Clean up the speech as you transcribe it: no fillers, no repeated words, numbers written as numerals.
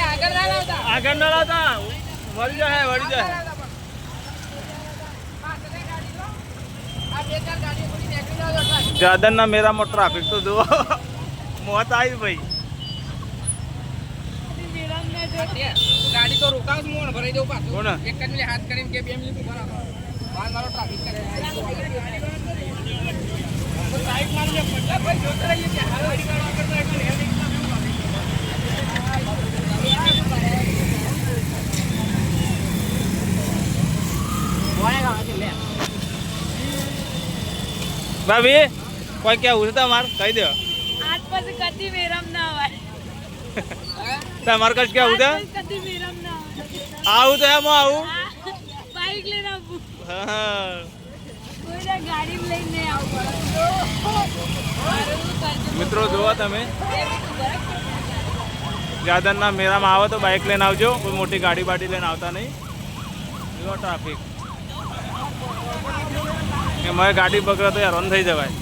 આગળ ના લાવતા વળી જાય જાદન ના મેરામાં ટ્રાફિક તો જુઓ મોત આવી ભાઈ ગાડી તો રોકાવ મોણ ભરાઈ દઉં પાછું કોણ એક જ મિનિટ હાથ કરીને કે 2 મિનિટ ઉભા રાખો મારો ટ્રાફિક કરે તો સાઈડ મારી લે પટ્ટા ભાઈ જોતા રહીએ કે હાલ ગાડી વાળા કરતા એટલે હેલ એકલા મેં ભાભી કોઈ કેવું છે તમારે કહી દો આજ પછી કદી મેરમ ના આવે તમારે કઈ કેવું છે કદી મેરમ ના આવે આવું તો એમ આવું બાઈક લઈને આવું હા કોઈને ગાડી લઈને આવું મિત્રો જોવા તમે જાદનના મેળામાં આવો તો બાઇક લઈને આવજો કોઈ મોટી ગાડી બાડી લઈને આવતા નહીં જુઓ ટ્રાફિક એમાં ગાડી પકડે તો હેરાન થઈ જવાય